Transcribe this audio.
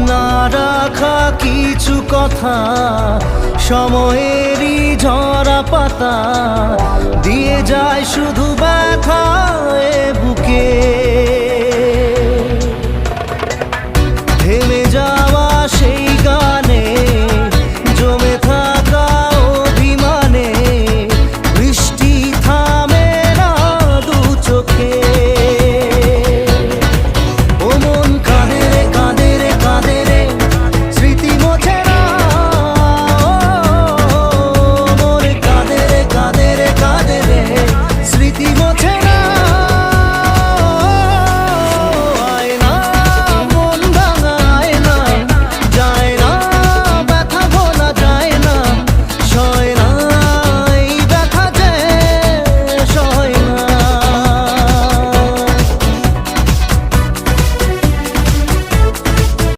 না রাখা কিছু কথা সময়েরই ঝরা পাতা দিয়ে যায় শুধু ব্যথা এ বুকে থেমে যাওয়া